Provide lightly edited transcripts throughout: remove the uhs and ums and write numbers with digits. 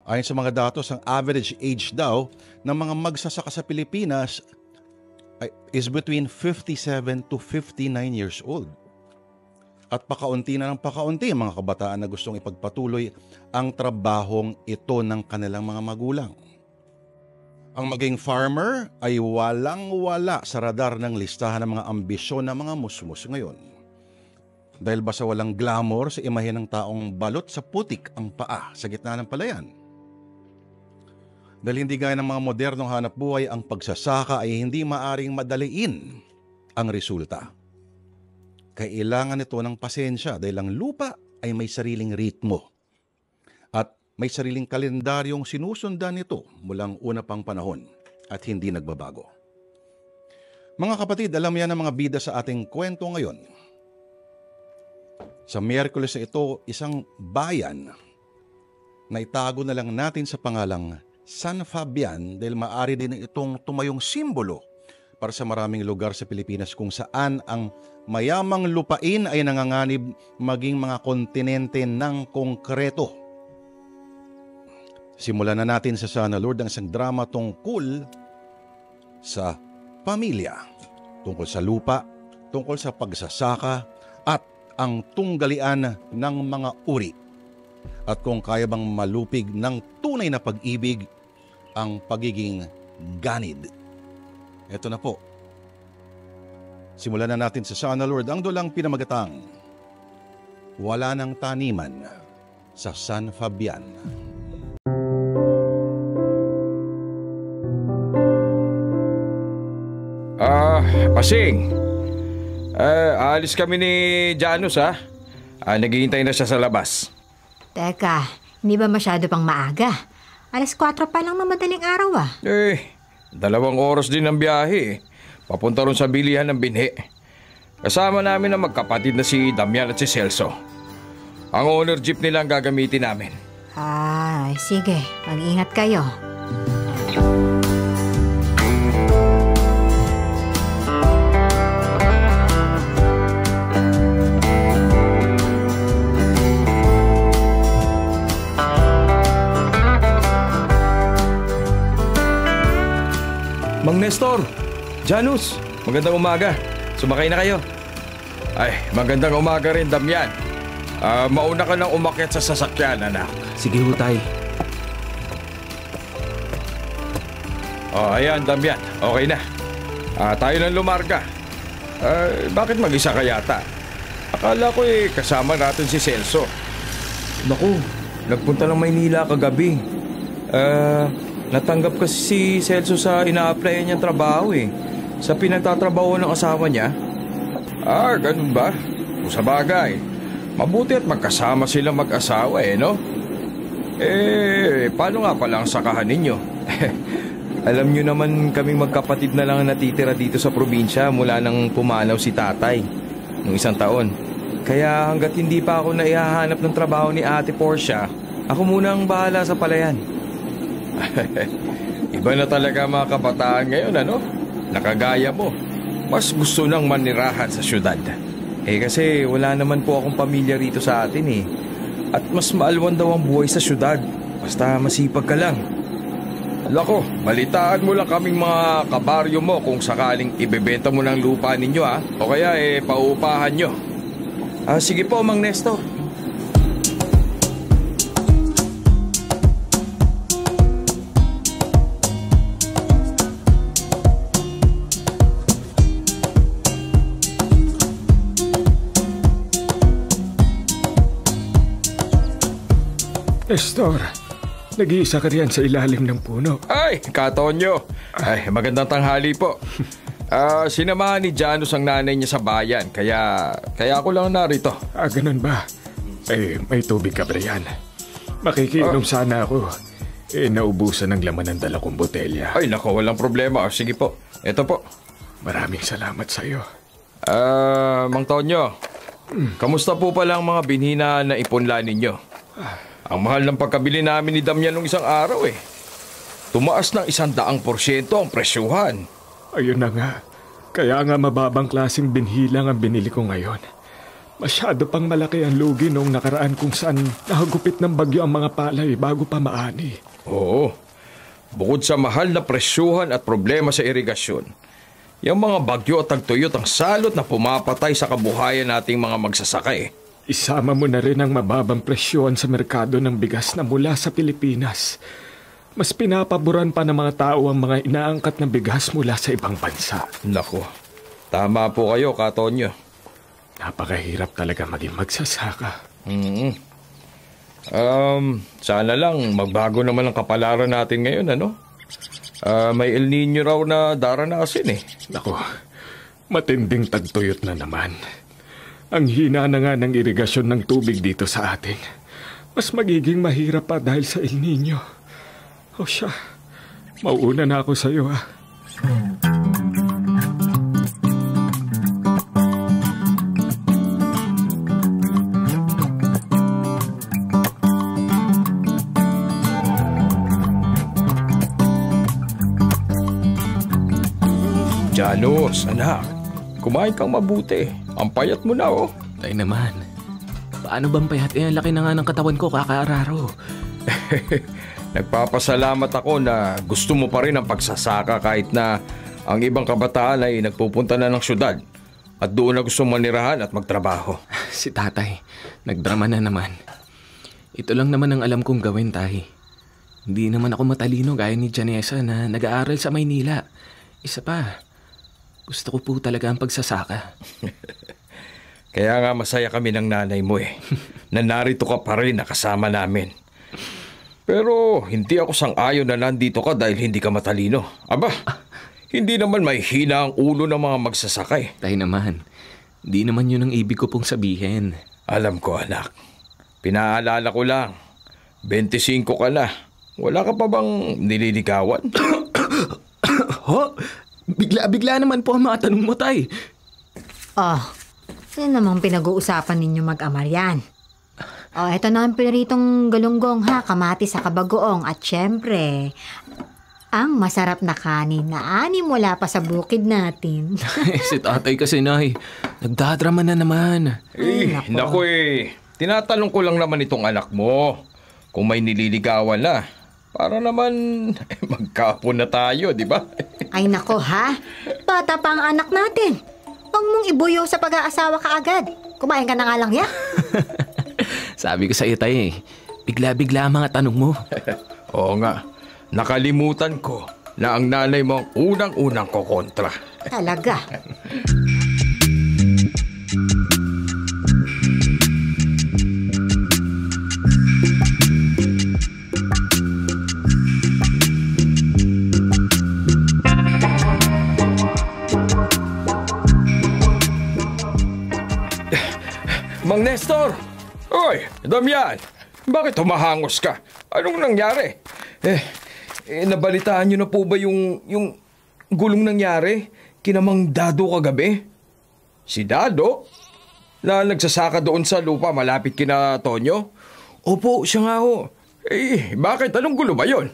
Ayon sa mga datos, ang average age daw ng mga magsasaka sa Pilipinas is between 57 to 59 years old. At pakaunti na ng pakaunti ang mga kabataan na gustong ipagpatuloy ang trabahong ito ng kanilang mga magulang. Ang maging farmer ay walang-wala sa radar ng listahan ng mga ambisyon ng mga musmus ngayon. Dahil ba sa walang glamour sa imahe ng taong balot sa putik ang paa sa gitna ng palayan? Dahil hindi gaya ng mga modernong hanap buhay, ang pagsasaka ay hindi maaring madaliin ang resulta. Kailangan ito ng pasensya dahil ang lupa ay may sariling ritmo at may sariling kalendaryong sinusundan nito mulang una pang panahon at hindi nagbabago. Mga kapatid, alam yan ang mga bida sa ating kwento ngayon. Sa Miyerkules na ito, isang bayan na itago na lang natin sa pangalang San Fabian dahil maaari din itong tumayong simbolo para sa maraming lugar sa Pilipinas kung saan ang mayamang lupain ay nanganganib maging mga kontinente ng konkreto. Simulan na natin sa Sana Lord ang isang drama tungkol sa pamilya, tungkol sa lupa, tungkol sa pagsasaka at ang tunggalian ng mga uri. At kung kaya bang malupig ng tunay na pag-ibig ang pagiging ganid. Ito na po. Simulan na natin sa Sana Lord ang dulang pinamagatang Wala ng Taniman sa San Fabian. Pasing. Aalis kami ni Janus ha. Naghihintay na siya sa labas. Teka, hindi ba masyado pang maaga? 4:00 pa lang na madaling araw 2 oras din ang biyahe. Papunta ron sa bilihan ng binhi. Kasama namin ang magkapatid na si Damian at si Celso. Ang owner jeep nila ang gagamitin namin. Sige. Mag-ingat kayo. Mang Nestor, Janus, magandang umaga. Sumakay na kayo. Magandang umaga rin, Damian. Mauna ka nang umakyat sa sasakyan, anak. Sige ho, tay. Ayan, Damian. Okay na. Tayo nang lumarga. Bakit mag-isa ka yata? Akala ko kasama natin si Celso. Naku, nagpunta ng Maynila kagabi. Natanggap kasi si Celso sa ina-applyan niyang trabaho sa pinagtatrabaho ng asawa niya. Ganun ba? Kung sa bagay, mabuti at magkasama silang mag-asawa no? Paano nga pala ang sakahan ninyo? Alam niyo naman kaming magkapatid na lang natitira dito sa probinsya mula nang pumanaw si tatay nung 1 taon. Kaya hanggat hindi pa ako naihahanap ng trabaho ni Ate Portia, ako muna ang bahala sa palayan. Iba na talaga mga kabataan ngayon, ano? Nakagaya mo. Mas gusto nang manirahan sa syudad. Kasi wala naman po akong pamilya rito sa atin At mas maalwan daw ang buhay sa syudad. Basta masipag ka lang. Lako, balitaan mo lang kaming mga kabaryo mo kung sakaling ibebenta mo ng lupa ninyo o kaya paupahan nyo. Sige po, Mang Nestor. Nestor, nag-iisa ka riyan sa ilalim ng puno. Katonyo. Magandang tanghali po. Sinamahan ni Janus ang nanay niya sa bayan, kaya ako lang narito. Ganun ba? May tubig ka ba riyan? Makikiinom sana ako. Naubusan ng laman ng dala kong botelya. Nako, walang problema. Sige po, eto po. Maraming salamat sa iyo. Mang Tonyo, kamusta po pala ang mga binhina na ipunla ninyo? Ang mahal ng pagkabili namin ni Damian nung isang araw Tumaas ng 100% ang presyuhan. Ayun na nga. Kaya nga mababang klaseng binhi lang ang binili ko ngayon. Masyado pang malaki ang lugi noong nakaraan kung saan nahagupit ng bagyo ang mga palay bago pa maani. Oo. Bukod sa mahal na presyuhan at problema sa irigasyon, yung mga bagyo at tagtuyot ang salot na pumapatay sa kabuhayan nating mga magsasaka. Isama mo na rin ang mababang presyon sa merkado ng bigas na mula sa Pilipinas. Mas pinapaboran pa ng mga tao ang mga inaangkat na bigas mula sa ibang bansa. Naku, tama po kayo, Katonyo. Napakahirap talaga maging magsasaka. Sana lang magbago naman ang kapalaran natin ngayon, ano? May El Nino raw na daranasin Naku, matinding tagtuyot na naman. Ang hina na nga ng irigasyon ng tubig dito sa atin. Mas magiging mahirap pa dahil sa El Nino. O siya, mauuna na ako sa iyo. Janos, anak. Kumain kang mabuti. Ang payat mo na, Tay naman. Paano bang payat? Ang laki na nga ng katawan ko kakaararo. Nagpapasalamat ako na gusto mo pa rin ang pagsasaka kahit na ang ibang kabataan ay nagpupunta na ng syudad at doon na gusto manirahan at magtrabaho. Si tatay, nagdrama na naman. Ito lang naman ang alam kong gawin, tay. Hindi naman ako matalino gaya ni Janessa na nag-aaral sa Maynila. Isa pa, gusto ko po talaga ang pagsasaka. Kaya nga masaya kami ng nanay mo na narito ka pa rin nakasama namin. Pero hindi ako sang-ayon na nandito ka dahil hindi ka matalino. Aba, hindi naman may hina ang ulo ng mga magsasakay. Tay naman, hindi naman yun ang ibig ko pong sabihin. Alam ko, anak. Pinaalala ko lang. 25 ka na. Wala ka pa bang nililigawan? Ho? Bigla naman po ang mga tanong mo, tay. Ano namang pinag-uusapan ninyo mag-ama yan? Eto na ang piritong galunggong kamatis sa kabagoong at syempre, ang masarap na kanin na ani mula pa sa bukid natin. Si tatay kasi, nay, nagdadrama na naman. Naku tinatanong ko lang naman itong anak mo kung may nililigawan na. Para naman magkapon na tayo, di ba? Ay nako bata pa ang anak natin. Huwag mong ibuyo sa pag-aasawa ka agad. Kumain ka na nga lang yan. Sabi ko sa iyo, tay, bigla-bigla ang mga tanong mo. Oo nga, nakalimutan ko na ang nanay mo ang unang-unang kokontra. Talaga. Mang Nestor! Oy, Damian! Bakit humahangos ka? Anong nangyari? Nabalitaan niyo na po ba yung gulong nangyari kina Mang Dado kagabi? Si Dado? Na nagsasaka doon sa lupa malapit kina Tonyo? Opo, siya nga ho. Bakit? Anong gulo ba yun?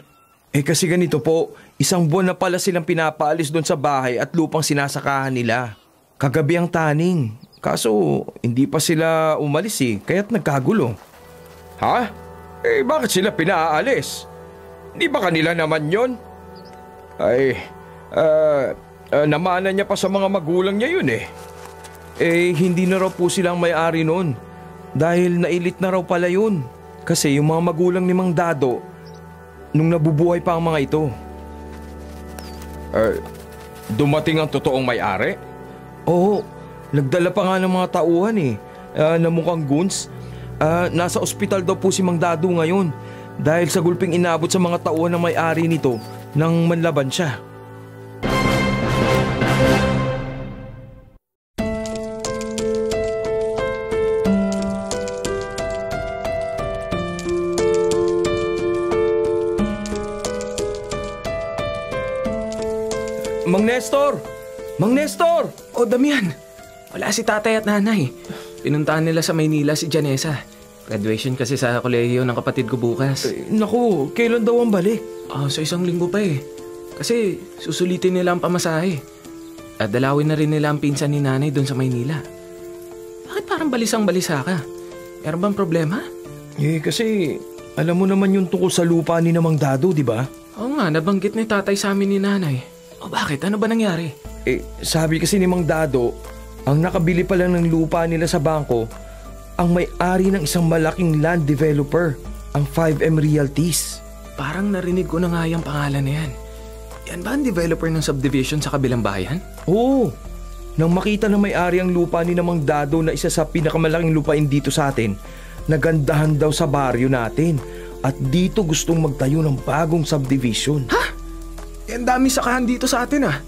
Kasi ganito po, isang buwan na pala silang pinapaalis doon sa bahay at lupang sinasakahan nila. Kagabi ang taning. Kaso, hindi pa sila umalis kaya't nagkagulo. Ha? Bakit sila pinaalis? Hindi ba kanila naman yon? Namana niya pa sa mga magulang niya yun hindi na raw po silang may-ari nun. Dahil nailit na raw pala yun. Kasi yung mga magulang ni Mang Dado, nung nabubuhay pa ang mga ito. Dumating ang totoong may-ari? Oo. Nagdala pa nga ng mga tauhan na mukhang goons. Nasa ospital daw po si Mang Dado ngayon dahil sa gulping inabot sa mga tauhan ng may-ari nito nang manlaban siya. Mang Nestor! Mang Nestor! O, Damian! Wala si tatay at nanay. Pinuntahan nila sa Maynila si Janessa. Graduation kasi sa kolehiyo ng kapatid ko bukas. Naku, kailan daw ang balik? Sa 1 linggo pa Kasi susulitin nila ang pamasahe. At dalawin na rin nila ang pinsan ni nanay doon sa Maynila. Bakit parang balisang-balisa ka? Meron bang problema? Kasi alam mo naman yung tungkol sa lupa ni Mang Dado, di ba? Oo nga, nabanggit ni tatay sa amin ni nanay. O bakit? Ano ba nangyari? Sabi kasi ni Mang Dado, ang nakabili pa lang ng lupa nila sa bangko, ang may-ari ng isang malaking land developer, ang 5M Realties. Parang narinig ko na nga yung pangalan na yan. Yan ba ang developer ng subdivision sa kabilang bayan? Oo. Nang makita na may-ari ang lupa ni Mang Dado na isa sa pinakamalaking lupain dito sa atin, nagandahan daw sa baryo natin at dito gustong magtayo ng bagong subdivision. Ha? Ang dami sakahan dito sa atin ah.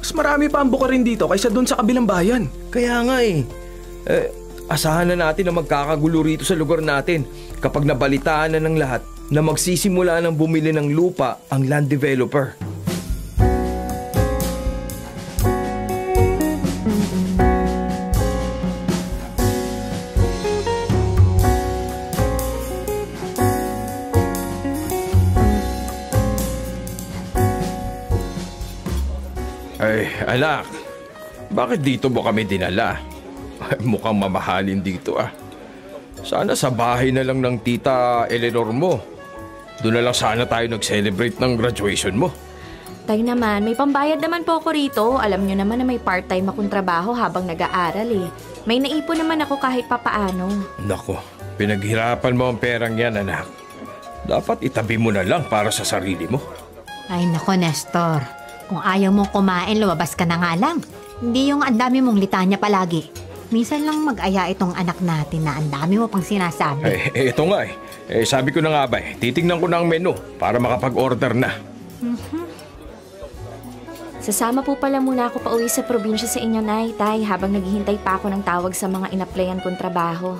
Mas marami pa ang bukarin dito kaysa doon sa kabilang bayan. Kaya nga asahan na natin na magkakagulo rito sa lugar natin kapag nabalitaan na ng lahat na magsisimula ng bumili ng lupa ang land developer. Ay, anak, bakit dito mo kami dinala? Mukhang mamahalin dito ah. Sana sa bahay na lang ng tita Eleanor mo. Doon na lang sana tayo nag-celebrate ng graduation mo. Tay naman, may pambayad naman po ako rito. Alam nyo naman na may part-time akong trabaho habang nag-aaral eh. May naipon naman ako kahit papaano. Nako, pinaghirapan mo ang perang yan, anak. Dapat itabi mo na lang para sa sarili mo. Ay nako, Nestor. Kung ayaw mong kumain, lumabas ka na nga lang. Hindi yung ang dami mong litanya palagi. Minsan lang mag-aya itong anak natin na ang dami mo pang sinasabi. Ito nga sabi ko na nga ba titignan ko na ang menu para makapag-order na. Sasama po pala muna ako pauwi sa probinsya sa inyo, Nay, Tay, habang naghihintay pa ako ng tawag sa mga in-applyan kong trabaho.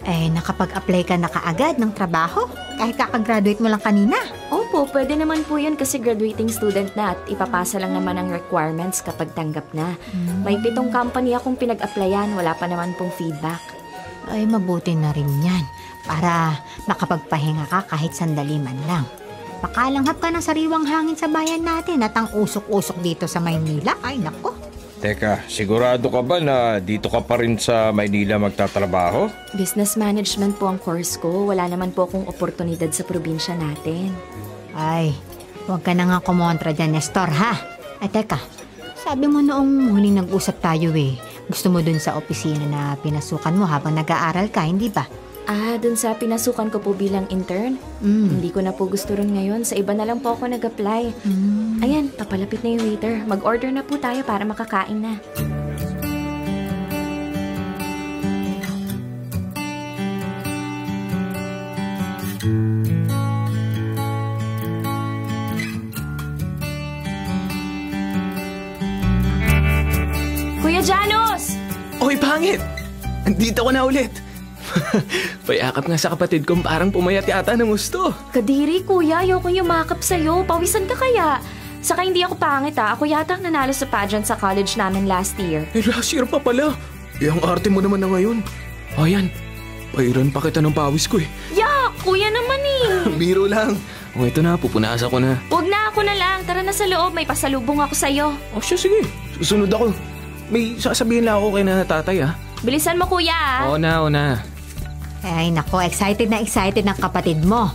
Nakapag-apply ka na kaagad ng trabaho? Kahit kakagraduate mo lang kanina? Opo, pwede naman po yun kasi graduating student na at ipapasa lang naman ang requirements kapag tanggap na. May 7 company akong pinag-applyan, wala pa naman pong feedback. Ay, mabuti na rin yan. Para makapagpahinga ka kahit sandali man lang. Makalanghap ka ng sariwang hangin sa bayan natin at ang usok-usok dito sa Maynila. Ay, nako. Teka, sigurado ka ba na dito ka pa rin sa Maynila magtatrabaho? Business management po ang course ko. Wala naman po akong oportunidad sa probinsya natin. Ay, huwag ka na nga kumontra dyan, Nestor, ha? Ay, teka, sabi mo noong huling nag-usap tayo gusto mo dun sa opisina na pinasukan mo habang nag-aaral ka, hindi ba? Dun sa pinasukan ko po bilang intern. Hindi ko na po gusto rin ngayon. Sa iba na lang po ako nag-apply. Ayan, papalapit na yung waiter. Mag-order na po tayo para makakain na. Kuya Janos! Oy, pangit! Andito ko na ulit. Payakap nga sa kapatid kong parang pumayat yata ng gusto. Kadiri, kuya. Ayoko yumakap sa'yo. Pawisan ka kaya. Saka hindi ako pangit Ako yata ang nanalo sa pageant sa college namin last year. Last year pa pala. Ang arte mo naman na ngayon. O yan, pairan pa kita ng pawis ko Yak! Kuya naman Biro lang. O ito na, pupunasan ko na. Huwag na, ako na lang. Tara na sa loob. May pasalubong ako sa'yo. O siya, sige. Susunod ako. May sasabihin lang ako kay na tatay Bilisan mo, kuya Oo na. Ay, nako, excited ng kapatid mo.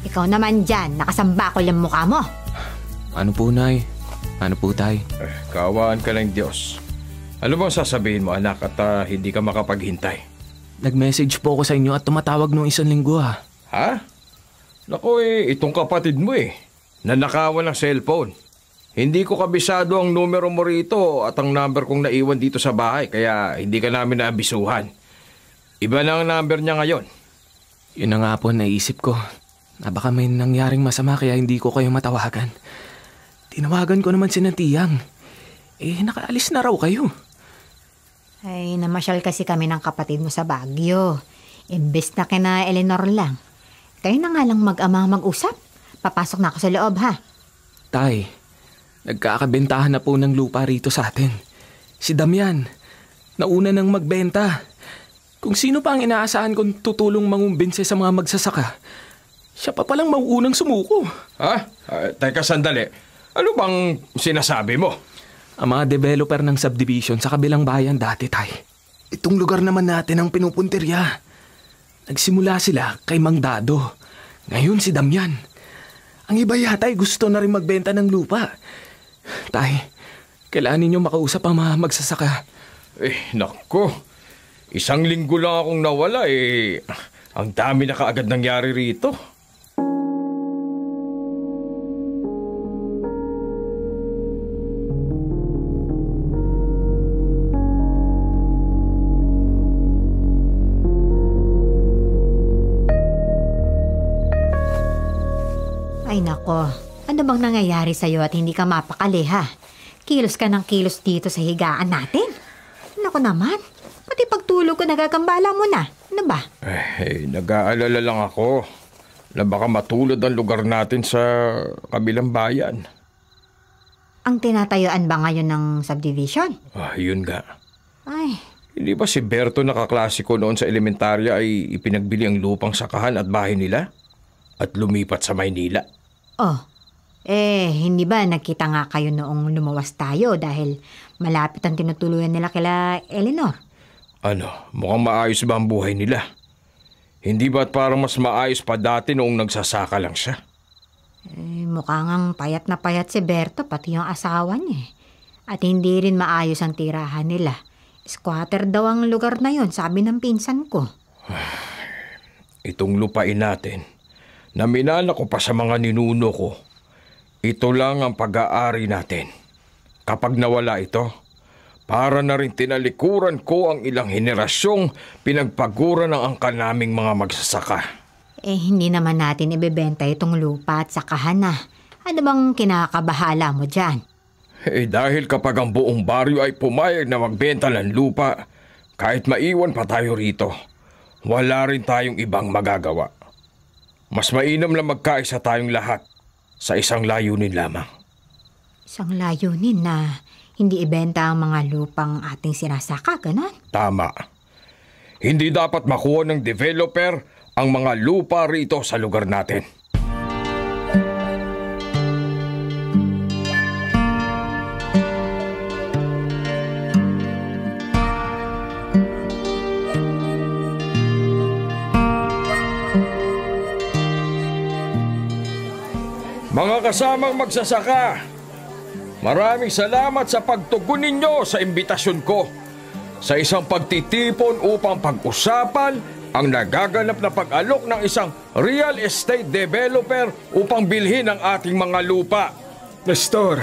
Ikaw naman dyan, nakasambakol yung mukha mo. Ano po, Nay? Ano po, Tay? Kaawaan ka ng Diyos. Ano bang sasabihin mo, anak, at hindi ka makapaghintay? Nag-message po ako sa inyo at tumatawag nung 1 linggo Ha? Naku itong kapatid mo nanakawan ng cellphone. Hindi ko kabisado ang numero mo rito at ang number kong naiwan dito sa bahay, kaya hindi ka namin naabisuhan. Iba na ang number niya ngayon. Yun na nga po naisip ko. Na baka may nangyaring masama kaya hindi ko kayo matawagan. Tinawagan ko naman si Tiyang. Nakaalis na raw kayo. Ay, namasyal kasi kami ng kapatid mo sa Baguio. Imbes na kina Eleanor lang. Kayo na nga lang mag-ama mag-usap. Papasok na ako sa loob, ha? Tay, nagkakabentahan na po ng lupa rito sa atin. Si Damian, nauna nang magbenta. Kung sino pa ang inaasahan kong tutulong mangumbinse sa mga magsasaka, siya pa palang mauunang sumuko. Teka sandali. Ano bang sinasabi mo? Ang mga developer ng subdivision sa kabilang bayan dati, Tay. Itong lugar naman natin ang pinupuntirya. Nagsimula sila kay Mang Dado. Ngayon si Damian. Ang iba yata ay gusto na rin magbenta ng lupa. Tay, kailangan ninyo makausap ang mga magsasaka. Nako. Isang linggo lang akong nawala ang dami na kaagad nangyari rito. Ay nako, ano bang nangyayari sa'yo at hindi ka mapakali ha? Kilos ka ng kilos dito sa higaan natin. Nako naman, pati pagtulog ko nagagambala mo na. Ano ba? Nag-aalala lang ako na baka matulad ang lugar natin sa kabilang bayan. Ang tinatayuan ba ngayon ng subdivision? Yun nga. Ay, Hindi ba si Berto na kaklasiko noon sa elementarya ay ipinagbili ang lupang sakahan at bahay nila? At lumipat sa Maynila? hindi ba nagkita nga kayo noong lumawas tayo dahil malapit ang tinutuluyan nila kila Eleanor? Mukhang maayos ba ang buhay nila? Hindi ba't parang mas maayos pa dati noong nagsasaka lang siya? Mukhang ang payat na payat si Berto pati yung asawa niya. At hindi rin maayos ang tirahan nila. Squatter daw ang lugar na yon, sabi ng pinsan ko. Itong lupain natin, na minana ko pa sa mga ninuno ko, ito lang ang pag-aari natin. Kapag nawala ito, para na rin tinalikuran ko ang ilang henerasyong pinagpaguran ng angkan naming mga magsasaka. Hindi naman natin ibebenta itong lupa at sakahan na. Ano bang kinakabahala mo dyan? Dahil kapag ang buong baryo ay pumayag na magbenta ng lupa, kahit maiwan pa tayo rito, wala rin tayong ibang magagawa. Mas mainam na magkaisa tayong lahat sa isang layunin lamang. Isang layunin na hindi ibenta ang mga lupang ating sinasaka, ganon? Tama. Hindi dapat makuha ng developer ang mga lupa rito sa lugar natin. Mga kasamang magsasaka, maraming salamat sa pagtugon ninyo sa imbitasyon ko sa isang pagtitipon upang pag-usapan ang nagaganap na pag-alok ng isang real estate developer upang bilhin ang ating mga lupa. Nestor,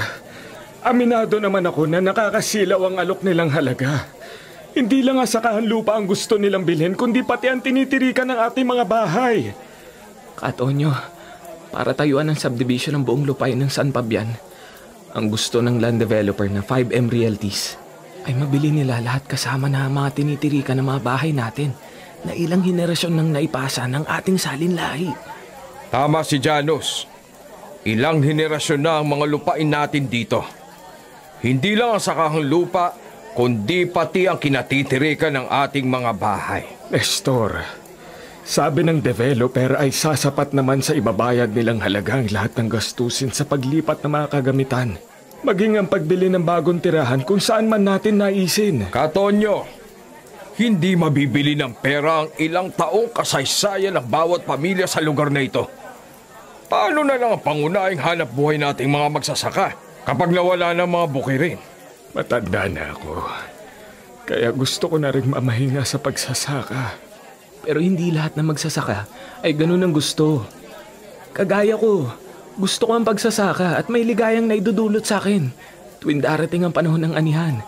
aminado naman ako na nakakasilaw ang alok nilang halaga. Hindi lang ang sakahan lupa ang gusto nilang bilhin, kundi pati ang tinitirikan ng ating mga bahay. Katonyo, para tayuan ng subdivision ng buong lupain ng San Fabian, ang gusto ng land developer na 5M Realties ay mabili nila lahat kasama na mga tinitirikan ng mga bahay natin na ilang henerasyon nang naipasa ng ating salinlahi. Tama si Janos. Ilang henerasyon na ang mga lupain natin dito. Hindi lang ang sakahang lupa, kundi pati ang kinatitirikan ng ating mga bahay. Nestor, sabi ng developer ay sasapat naman sa ibabayad nilang halagang lahat ng gastusin sa paglipat ng mga kagamitan. Maging ang pagbili ng bagong tirahan kung saan man natin naisin. Katonyo, hindi mabibili ng pera ang ilang taong kasaysayan ng bawat pamilya sa lugar na ito. Paano na lang ang pangunahing hanap buhay nating mga magsasaka kapag nawala ng mga bukirin? Matanda na ako. Kaya gusto ko na rin mamahinga sa pagsasaka. Pero hindi lahat na magsasaka ay ganun ang gusto. Kagaya ko, gusto ko ang pagsasaka at may ligayang naidudulot sa akin tuwing darating ang panahon ng anihan.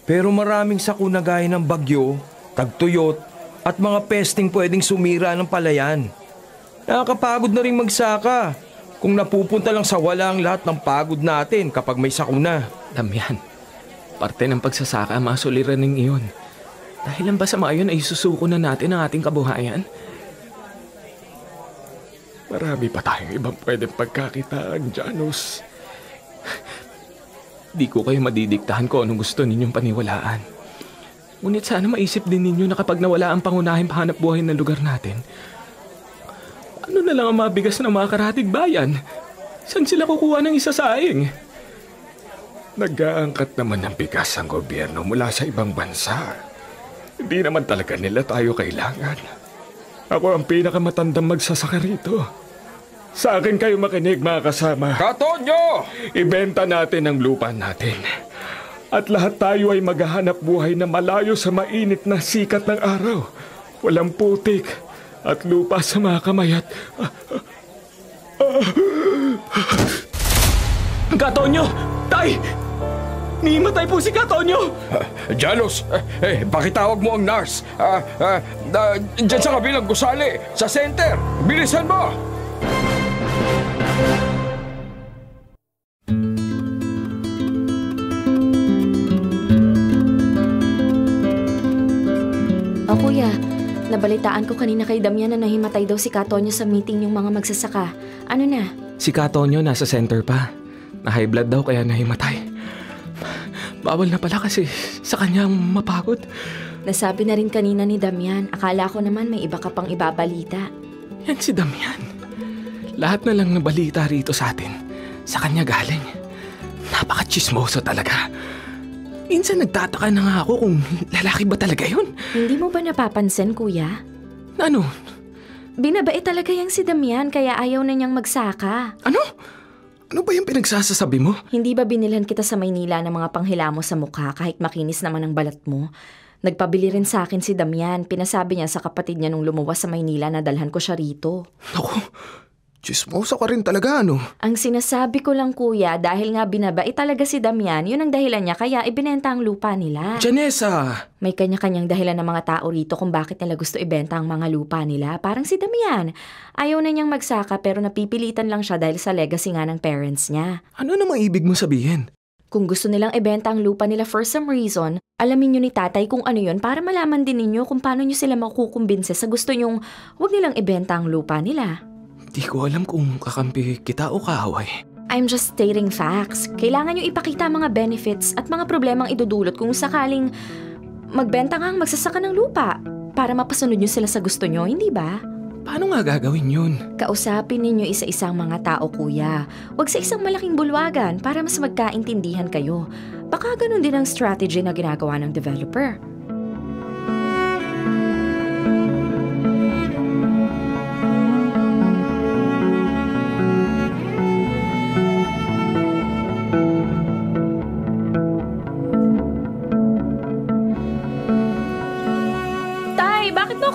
Pero maraming sakuna gaya ng bagyo, tagtuyot at mga pesting pwedeng sumira ng palayan. Nakakapagod na rin magsaka kung napupunta lang sa wala ang lahat ng pagod natin kapag may sakuna. Damian, parte ng pagsasaka ang mga suliraning iyon. Dahil ang basama yun ay susuko na natin ang ating kabuhayan. Marami pa tayong ibang pwedeng pagkakitaan, Janos. Di ko kayo madidiktahan kung anong gusto ninyong paniwalaan. Ngunit sana maisip din ninyo na kapag nawala ang pangunahing hanap buhay ng lugar natin, ano na lang ang mabigas ng mga karatig bayan? Saan sila kukuha ng isasaing? Nag-aangkat naman ng bigas ang gobyerno mula sa ibang bansa. Hindi naman talaga nila tayo kailangan. Ako ang pinakamatandang magsasaka rito. Sa akin kayo makinig, mga kasama. Katonyo! Ibenta natin ang lupa natin. At lahat tayo ay maghahanap buhay na malayo sa mainit na sikat ng araw. Walang putik at lupa sa mga kamayat. Katonyo! Tay! Nimatay po si Katonyo! Janos, pakitawag mo ang nurse. Diyan sa kabilang gusali, sa center. Bilisan mo! O kuya, nabalitaan ko kanina kay Damian na nahimatay daw si Katonyo sa meeting yung mga magsasaka. Ano na? Si Katonyo nasa center pa. Na-high blood daw kaya nahimatay. Bawal na pala kasi sa kanya mapagod. Nasabi na rin kanina ni Damian. Akala ko naman may iba ka pang ibabalita. Yan si Damian. Lahat na lang ng balita rito sa atin, sa kanya galing. Napaka-chismoso talaga. Minsan nagtataka na nga ako kung lalaki ba talaga yun. Hindi mo ba napapansin, kuya? Ano? Binabait talaga yang si Damian kaya ayaw na niyang magsaka. Ano? Ano ba yung pinagsasasabi mo? Hindi ba binilhan kita sa Maynila ng mga panghilamos sa mukha kahit makinis naman ang balat mo? Nagpabili rin sa akin si Damian. Pinasabi niya sa kapatid niya nung lumuwas sa Maynila na dalhan ko siya rito. Naku, chismosa ka rin talaga, ano? Ang sinasabi ko lang, kuya, dahil nga binabait talaga si Damian, yun ang dahilan niya kaya ibinenta ang lupa nila. Janessa! May kanya-kanyang dahilan ng mga tao rito kung bakit nila gusto ibenta ang mga lupa nila. Parang si Damian. Ayaw na niyang magsaka pero napipilitan lang siya dahil sa legacy nga ng parents niya. Ano namang ibig mo sabihin? Kung gusto nilang ibenta ang lupa nila for some reason, alamin niyo ni tatay kung ano yun para malaman din ninyo kung paano niyo sila makukumbinse sa gusto niyong huwag nilang ibenta ang lupa nila. Di ko alam kung kakampi kita o kaaway. I'm just stating facts. Kailangan niyo ipakita ang mga benefits at mga problemang idudulot kung sakaling magbenta nga ang magsasaka ng lupa para mapasunod niyo sila sa gusto niyo, hindi ba? Paano nga gagawin yun? Kausapin ninyo isa-isang mga tao, kuya. Huwag sa isang malaking bulwagan para mas magkaintindihan kayo. Baka ganun din ang strategy na ginagawa ng developer.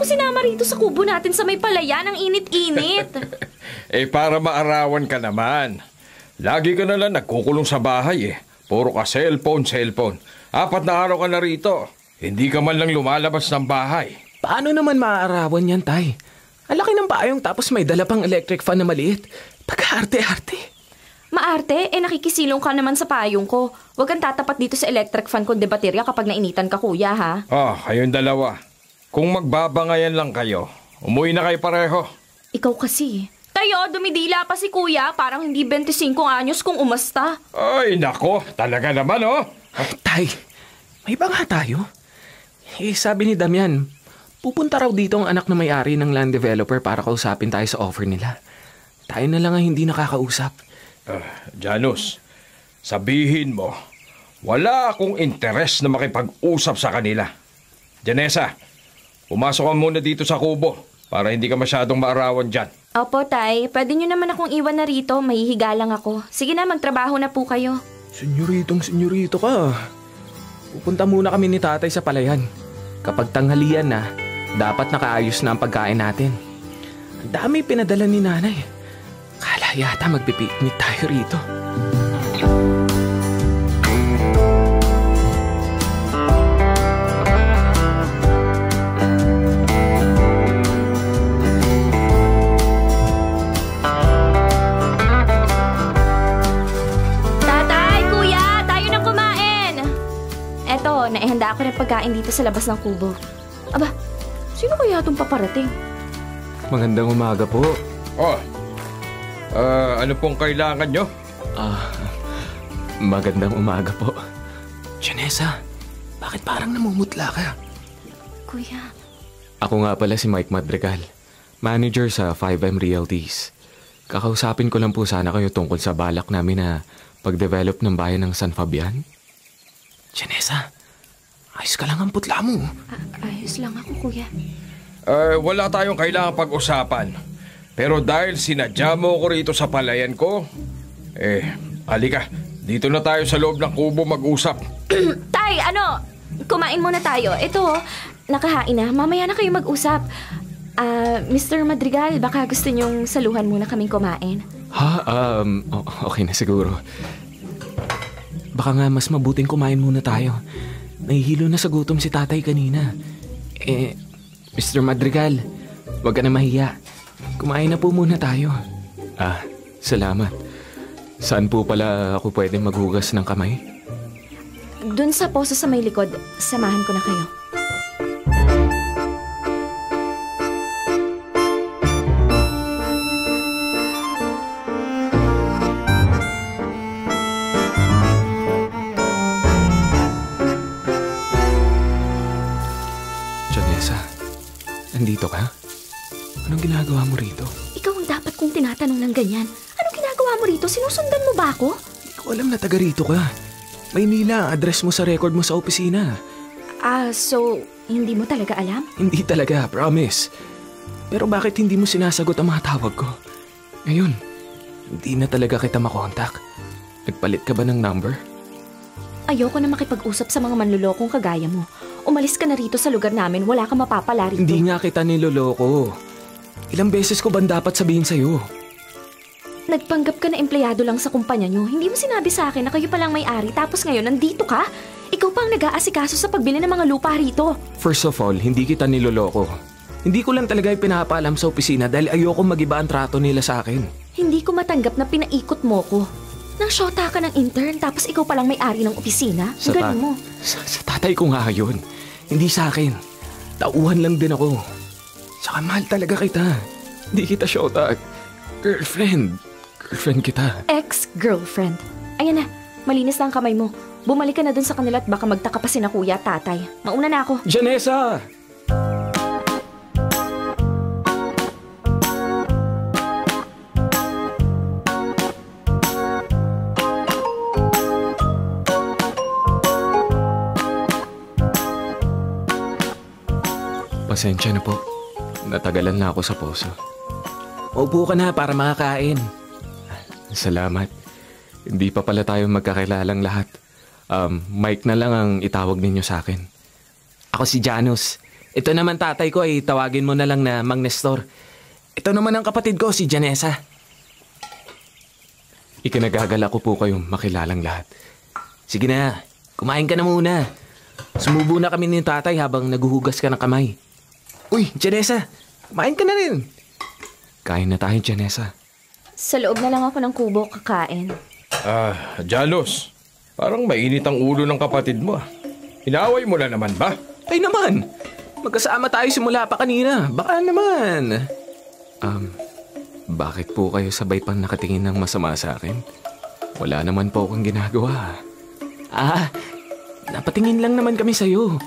Sinama rito sa kubo natin sa may palayan, ang init-init. Para maarawan ka naman. Lagi ka na lang nagkukulong sa bahay Puro ka cellphone. 4 na araw ka na rito. Hindi ka man lang lumalabas ng bahay. Paano naman maaarawan yan, Tay? Ang laki ng payong tapos may dala pang electric fan na maliit. Pagka-arte-arte. Maarte? Nakikisilong ka naman sa payong ko. Huwag kang tatapat dito sa electric fan kundi baterya kapag nainitan ka, kuya, ha? Kayong dalawa. Kung magbabangayan lang kayo, umuwi na kayo pareho. Ikaw kasi. Tayo, dumidila pa si kuya. Parang hindi 25 anyos kung umasta. Ay, nako. Talaga naman, Tay, may ba nga tayo? Sabi ni Damian, pupunta raw dito ang anak na may-ari ng land developer para kausapin tayo sa offer nila. Tayo na lang ang hindi nakakausap. Janos, sabihin mo, wala akong interes na makipag-usap sa kanila. Janessa, pumasok ka muna dito sa kubo para hindi ka masyadong maarawan dyan. Opo, Tay. Pwede nyo naman akong iwan na rito. Mahihiga lang ako. Sige na, magtrabaho na po kayo. Senyorito ka. Pupunta muna kami ni tatay sa palayan. Kapag tanghalian na, dapat nakaayos na ang pagkain natin. Ang dami pinadala ni nanay. Kala yata magpipiknik tayo rito. Naihanda ako ng pagkain dito sa labas ng kubo. Aba, sino kaya itong paparating? Magandang umaga po. Ano pong kailangan nyo? Magandang umaga po. Janessa, bakit parang namumutla ka? Kuya. Ako nga pala si Mike Madrigal, manager sa 5M Realties. Kakausapin ko lang po sana kayo tungkol sa balak namin na pag-develop ng bayan ng San Fabian. Janessa, Ayos ka lang ang putla mo. Ayos lang ako, kuya. Wala tayong kailangang pag-usapan. Pero dahil sinadya mo ko rito sa palayan ko, halika, dito na tayo sa loob ng kubo mag-usap. Tay, kumain muna tayo. Ito, nakahain na. Mamaya na kayo mag-usap. Mr. Madrigal, baka gusto niyong saluhan muna kaming kumain. Okay na siguro. Baka nga mas mabuting kumain muna tayo. Nahihilo na sa gutom si tatay kanina. Mr. Madrigal, wag ka na mahiya. Kumain na po muna tayo. Salamat. Saan po pala ako pwede maghugas ng kamay? Dun sa poso sa may likod, samahan ko na kayo. Janessa, nandito ka? Anong ginagawa mo rito? Ikaw ang dapat kong tinatanong ng ganyan. Anong ginagawa mo rito? Sinusundan mo ba ako? Hindi ko alam na taga rito ka. Maynila, address mo sa record mo sa opisina. So, hindi mo talaga alam? Hindi talaga, promise. Pero bakit hindi mo sinasagot ang mga tawag ko? Ngayon, hindi na talaga kita makontak. Nagpalit ka ba ng number? Ayoko na makipag-usap sa mga manlulokong kagaya mo. Umalis ka na rito sa lugar namin, wala kang mapapala rito. Hindi nga kita niloloko. Ilang beses ko ba dapat sabihin sa'yo? Nagpanggap ka na empleyado lang sa kumpanya nyo. Hindi mo sinabi sa akin na kayo palang may-ari tapos ngayon nandito ka? Ikaw pang nag-aasikaso sa pagbili ng mga lupa rito. First of all, hindi kita niloloko. Hindi ko lang talaga pinapaalam sa opisina dahil ayoko mag-iba ang trato nila sa akin. Hindi ko matanggap na pinaikot mo ko. Nang syota ka ng intern tapos ikaw palang may-ari ng opisina? Ganun mo. Sa tatay ko nga yun. Hindi sa akin. Tauhan lang din ako. Saka mahal talaga kita. Hindi kita syota. Girlfriend kita. Ex-girlfriend. Ayan na, malinis na ang kamay mo. Bumalik ka na dun sa kanila at baka magtaka pa sina kuya at tatay. Mauna na ako. Janessa! Pasensya na po. Natagalan na ako sa poso. Upo ka na para makakain. Salamat. Hindi pa pala tayo magkakilalang lahat. Mike na lang ang itawag ninyo sa akin. Ako si Janus. Ito naman tatay ko ay tawagin mo na lang na Mang Nestor. Ito naman ang kapatid ko, si Janessa. Ikinagagala ko po kayong makilalang lahat. Sige na, kumain ka na muna. Sumubo na kami ni tatay habang naguhugas ka ng kamay. Uy, Janessa, kumain ka na rin. Kain na tayo, Janessa. Sa loob na lang ako ng kubo kakain. Jalos, parang mainit ang ulo ng kapatid mo. Inaaway mo na naman ba? Ay naman, magkasama tayo simula pa kanina. Baka naman. Bakit po kayo sabay pang nakatingin ng masama sa akin? Wala naman po akong ginagawa. Napatingin lang naman kami sa'yo.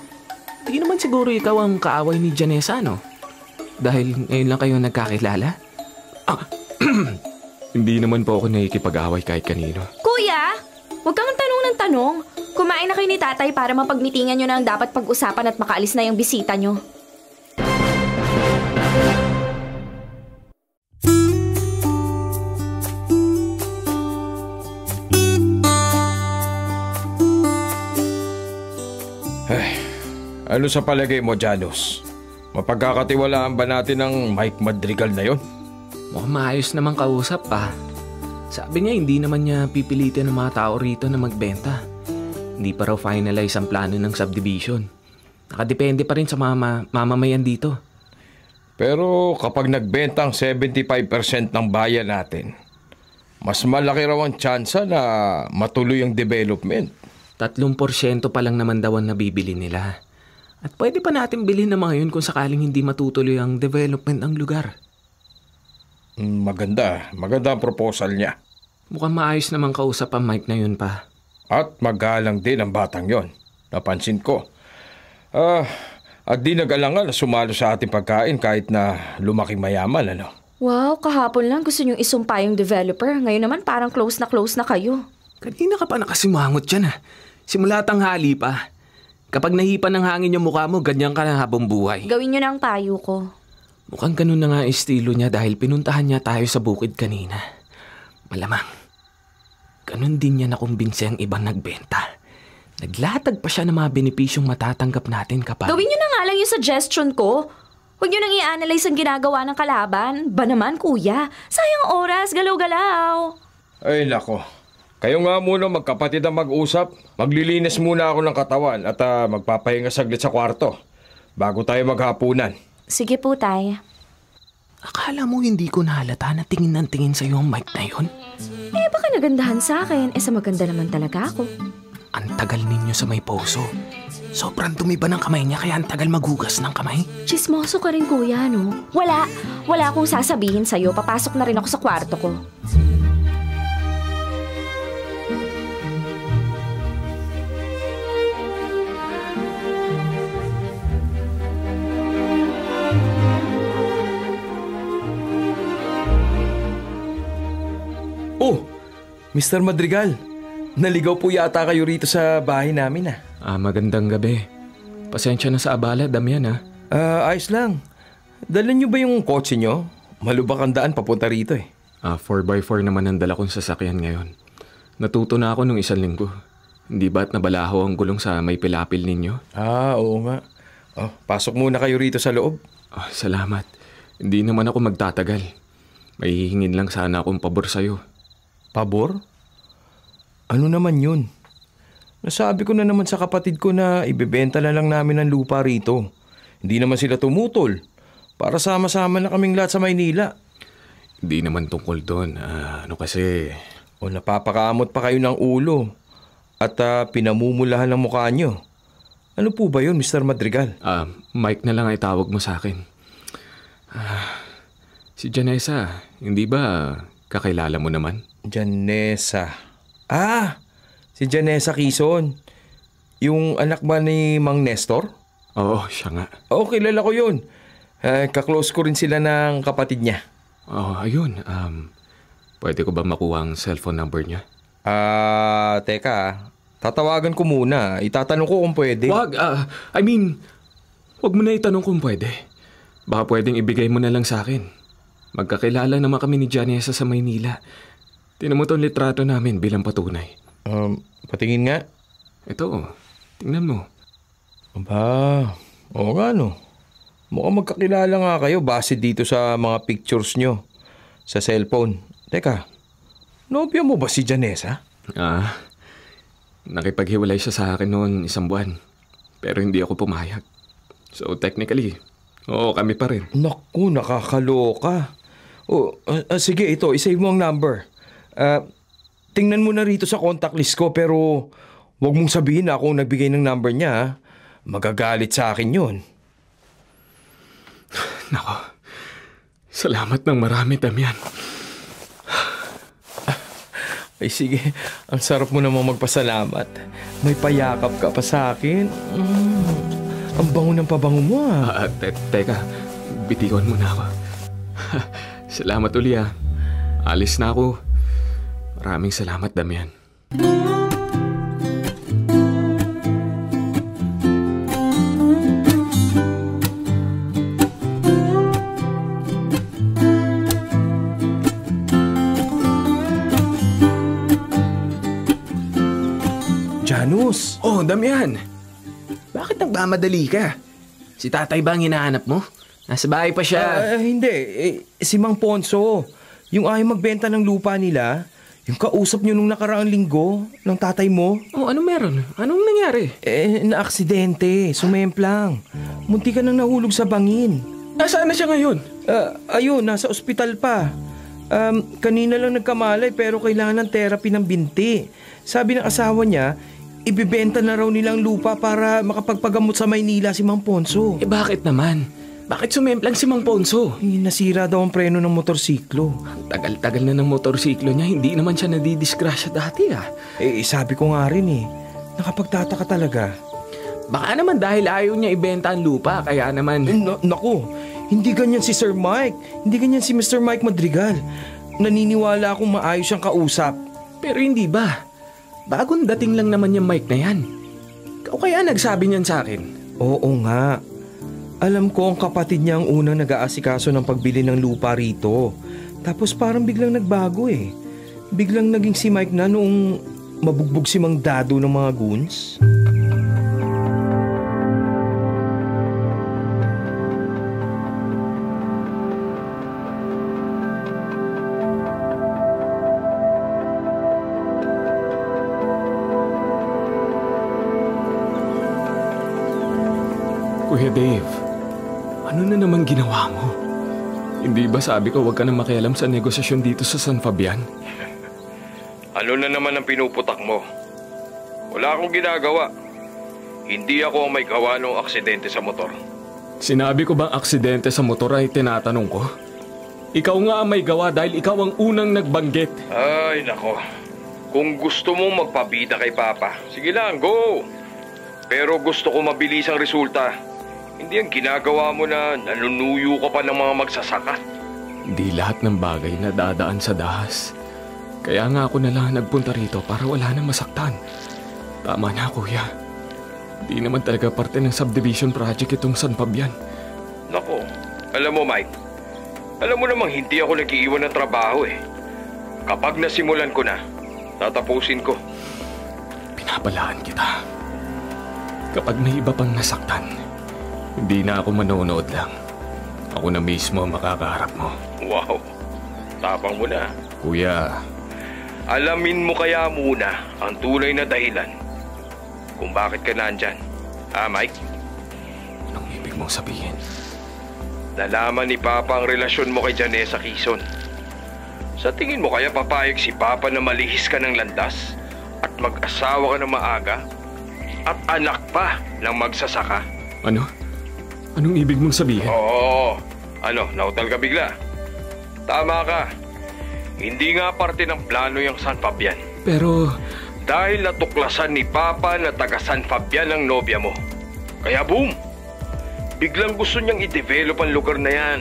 Hindi naman siguro ikaw ang kaaway ni Janessa, no? Dahil ngayon lang kayo nagkakilala? Hindi naman po ako nakikipag-away kahit kanino. Kuya, huwag kang tanong ng tanong. Kumain na kayo ni tatay para mapagmitingan nyo na ang dapat pag-usapan at makaalis na yung bisita nyo. Ano sa palagay mo, Janus? Mapagkakatiwalaan ba natin ang Mike Madrigal na yon? Mukhang maayos naman kausap pa. Sabi niya hindi naman niya pipilitin ng mga tao rito na magbenta. Hindi pa raw finalize ang plano ng subdivision. Nakadepende pa rin sa mamamayan dito. Pero kapag nagbenta ang 75% ng bayan natin, mas malaki raw ang tsansa na matuloy ang development. 3% pa lang naman daw ang nabibili nila. At pwede pa natin bilhin ng mga yun kung sakaling hindi matutuloy ang development ng lugar. Maganda ang proposal niya. Mukhang maayos naman kausap ang Mike na yun pa. At magalang din ang batang yon. Napansin ko. At di nag-alangan na sumalo sa ating pagkain kahit na lumaking mayaman, ano? Wow, kahapon lang gusto niyong isumpa yung developer. Ngayon naman parang close na kayo. Kanina ka pa nakasimangot dyan, Simula tanghali pa. Kapag nahipan ng hangin yung mukha mo, ganyan ka na habang buhay. Gawin niyo na ang payo ko. Mukhang ganun na nga ang estilo niya dahil pinuntahan niya tayo sa bukid kanina. Malamang, ganun din niya nakumbinsi ang ibang nagbenta. Naglatag pa siya ng mga benepisyong matatanggap natin kapag... Gawin niyo na nga lang yung suggestion ko. Huwag niyo nang i-analyze ang ginagawa ng kalaban. Ba naman, kuya? Sayang oras, galaw-galaw. Ay, nako. Kayo nga muna magkapatid ang mag-usap. Maglilinis muna ako ng katawan at magpapahinga saglit sa kwarto bago tayo maghapunan. Sige po, tay. Akala mo hindi ko nahalata na tingin ng tingin sa'yo ang mic na yun? Eh, baka nagandahan sa akin. Sa maganda naman talaga ako. Ang tagal ninyo sa may poso. Sobrang dumi ba ng kamay niya kaya ang tagal maghugas ng kamay? Chismoso ka rin, kuya, no? Wala akong sasabihin sa'yo. Papasok na rin ako sa kwarto ko. Oh, Mr. Madrigal. Naligaw po yata kayo rito sa bahay namin Magandang gabi. Pasensya na sa abala, Damian ayos lang. Dala niyo ba yung kotse niyo? Malubak ang daan papunta rito 4x4 naman ang dala kong sasakyan ngayon. Natuto na ako nung 1 linggo. Hindi ba't nabalaho ang gulong sa may pilapil ninyo? Oo nga. Pasok muna kayo rito sa loob. Salamat. Hindi naman ako magtatagal. May hihingin lang sana akong pabor sa'yo. Pabor? Ano naman yun? Nasabi ko na naman sa kapatid ko na ibebenta na lang namin ang lupa rito. Hindi naman sila tumutol. Para sama-sama na kaming lahat sa Maynila. Hindi naman tungkol doon. Kasi... napapakamot pa kayo ng ulo. At pinamumulahan ng mukha nyo. Ano po ba yun, Mr. Madrigal? Mike na lang ay tawag mo sa akin. Si Janessa, hindi ba kakilala mo naman? Janessa. Si Janessa Quezon. Yung anak ba ni Mang Nestor? Oo, siya nga. Kilala ko yun. Kaklose ko rin sila ng kapatid niya. Ayun. Pwede ko ba makuha ang cellphone number niya? Teka. Tatawagan ko muna. Itatanong ko kung pwede. Wag mo na itanong kung pwede. Baka pwedeng ibigay mo na lang sa akin. Magkakilala naman kami ni Janessa sa Maynila. Tinan mo itong litrato namin bilang patunay. Patingin nga. Ito, tingnan mo. Oo nga no. Mukhang magkakilala nga kayo base dito sa mga pictures nyo sa cellphone. Teka, nobya mo ba si Janessa? Nakipaghiwalay siya sa akin noon 1 buwan. Pero hindi ako pumayag. So technically, kami pa rin. Naku, nakakaloka. Sige, ito, isave mo ang number. Tingnan mo na rito sa contact list ko pero wag mong sabihin na ako nagbigay ng number niya. Magagalit sa akin yun. Nako, salamat ng marami, Damian. Ay sige, ang sarap mo namang magpasalamat. May payakap ka pa sa akin. Ang bango ng pabango mo Teka, bitiwan mo na ako. Salamat uli Alis na ako. Maraming salamat, Damian. Janus! Damian! Bakit nagmamadali ka? Si tatay ba ang hinahanap mo? Nasa bahay pa siya. Hindi. Si Mang Ponso. Yung ayaw magbenta ng lupa nila. Yung kausap nyo nung nakaraang linggo ng tatay mo. Ano meron? Anong nangyari? Na-aksidente. Sumemplang. Munti ka nang nahulog sa bangin. Nasaan na siya ngayon? Ayun, nasa ospital pa. Kanina lang nagkamalay pero kailangan ng therapy ng binti. Sabi ng asawa niya, ibibenta na raw nilang lupa para makapagpagamot sa Maynila si Mang Ponso. Bakit naman? Bakit sumemplang si Mang Ponso? Nasira daw ang preno ng motorsiklo. Ang tagal-tagal na ng motorsiklo niya, hindi naman siya nadidisgrasya dati sabi ko nga rin nakapagtataka talaga. Baka naman dahil ayaw niya ibenta ang lupa, kaya naman... Naku, hindi ganyan si Sir Mike. Hindi ganyan si Mr. Mike Madrigal. Naniniwala akong maayos siyang kausap. Pero hindi ba? Bagong dating lang naman yung Mike na yan. Ikaw kaya nagsabi niyan sa akin? Oo nga. Alam ko ang kapatid niya ang unang nag-aasikaso ng pagbili ng lupa rito. Tapos parang biglang nagbago eh. Biglang naging si Mike na noong mabugbog si Mang Dado ng mga goons. Kuya Dave, ano na naman ginawa mo? Hindi ba sabi ko huwag ka na makialam sa negosasyon dito sa San Fabian? Ano na naman ang pinuputak mo? Wala akong ginagawa. Hindi ako ang may gawa ng aksidente sa motor. Sinabi ko bang aksidente sa motor ay tinatanong ko? Ikaw nga ang may gawa dahil ikaw ang unang nagbanggit. Ay, nako. Kung gusto mong magpabida kay Papa, sige lang, go! Pero gusto ko mabilis ang resulta. Hindi ang ginagawa mo na nanunuyo ka pa ng mga magsasaka. Hindi lahat ng bagay na dadaan sa dahas. Kaya nga ako na lang nagpunta rito para wala nang masaktan. Tama na, kuya. Di naman talaga parte ng subdivision project itong San Fabian. Nako, alam mo Mike, alam mo namang hindi ako nag-iiwan ng trabaho eh. Kapag nasimulan ko na, tatapusin ko. Pinabalaan kita. Kapag may iba pang nasaktan, hindi na ako manonood lang. Ako na mismo ang makakaharap mo. Wow, tapang mo na. Kuya, alamin mo kaya muna ang tunay na dahilan kung bakit ka nandyan. Mike? anong ibig mong sabihin? Nalaman ni Papa ang relasyon mo kay Janessa Quezon. Sa tingin mo kaya papayag si Papa na malihis ka ng landas at mag-asawa ka ng maaga at anak pa ng magsasaka? Ano? Anong ibig mong sabihin? Oo. Ano, nautal ka bigla? Tama ka. Hindi nga parte ng plano yung San Fabian. Pero dahil natuklasan ni Papa na taga San Fabian ang nobya mo. Kaya boom! Biglang gusto niyang i-develop ang lugar na yan.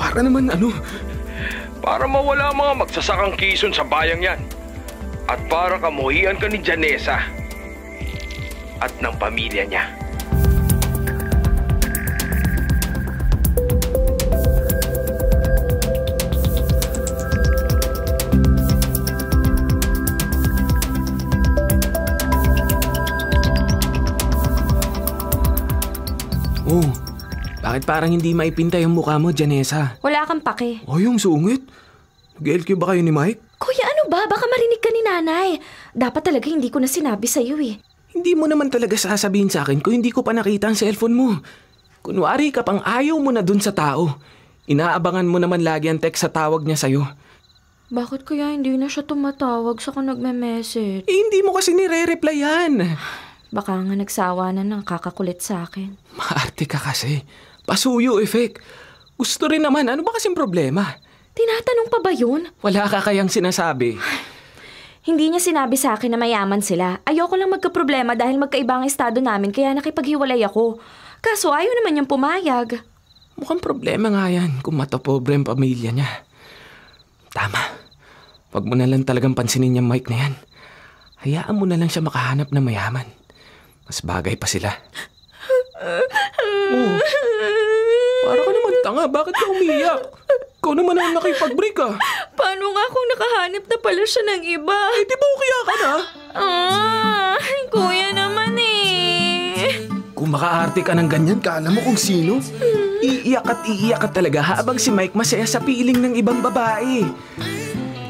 para naman ano? Para mawala ang mga magsasakang Quezon sa bayang yan. At para kamuhian ka ni Janessa at ng pamilya niya. Oh, bakit parang hindi maipinta yung mukha mo, Janessa? Wala kang pake. Oh, yung sungit. Nag-LQ ba kayo ni Mike? Kuya, ano ba? Baka marinig ka ni nanay. Dapat talaga hindi ko na sinabi sa'yo eh. Hindi mo naman talaga sasabihin sa akin kung hindi ko pa nakita ang cellphone mo. Kunwari ka pang ayaw mo na dun sa tao. Inaabangan mo naman lagi ang text sa tawag niya sa'yo. Bakit kaya hindi na siya tumatawag saka nagme-message? Hindi mo kasi nire-replyan. Baka nga nagsawa na ng kakakulit sa akin. Maarte ka kasi. Pasuyo effect. Gusto rin naman. Ano ba kasing problema? Tinatanong pa ba yun? Wala ka kayang sinasabi. Hindi niya sinabi sa akin na mayaman sila. Ayoko lang magkaproblema dahil magkaiba ang estado namin kaya nakipaghiwalay ako. Kaso ayaw naman niyang pumayag. Mukhang problema nga yan kung matapobre ang pamilya niya. Tama. Wag mo na lang talagang pansinin yung Mike na yan. Hayaan mo na lang siya makahanap ng mayaman. Mas bagay pa sila. Oh, para ka naman tanga. Bakit ka umiyak? Ikaw naman ang nakipag-break ah. Paano nga kung nakahanap na pala siya ng iba? Eh, di ba ukiya ka na? Kuya naman eh. Kung makaarte ka ng ganyan, kala mo kung sino? Iiyak ka talaga habang si Mike masaya sa piling ng ibang babae.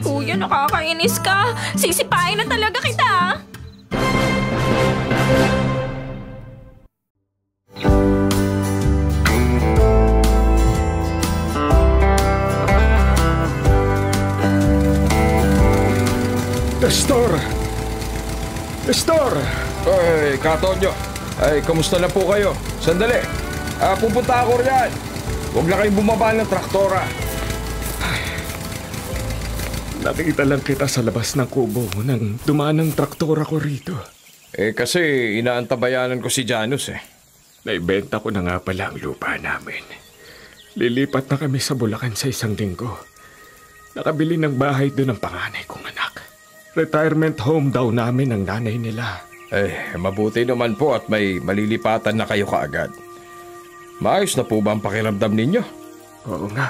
Kuya, nakakainis ka. Sisipain na talaga kita. Estor! Ay, Katonyo. Ay, kamusta na po kayo? Sandali. Pupunta ako riyan. Huwag na kayong bumaba ng traktora. Nakita lang kita sa labas ng kubo nang dumaan ang traktora ko rito. Kasi inaantabayanan ko si Janus eh. Naibenta ko na nga pala ang lupa namin. Lilipat na kami sa Bulacan sa 1 linggo. Nakabili ng bahay doon ang panganay kong anak. Retirement home daw namin ang nanay nila. Mabuti naman po at may malilipatan na kayo kaagad. Maayos na po ba ang pakiramdam ninyo? Oo nga,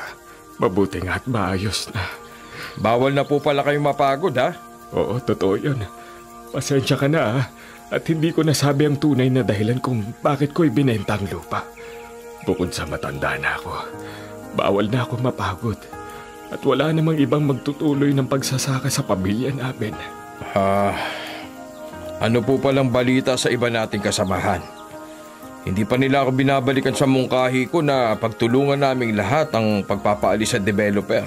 mabuti nga at maayos na. Bawal na po pala kayong mapagod, ha? Oo, totoo yun. Pasensya ka na, ha? At hindi ko nasabi ang tunay na dahilan kung bakit ko ibinenta ang lupa. Bukod sa matanda na ako, bawal na ako mapagod. At wala namang ibang magtutuloy ng pagsasaka sa pamilya namin. Ano po palang balita sa iba nating kasamahan? Hindi pa nila ako binabalikan sa mungkahi ko na pagtulungan naming lahat ang pagpapaalis sa developer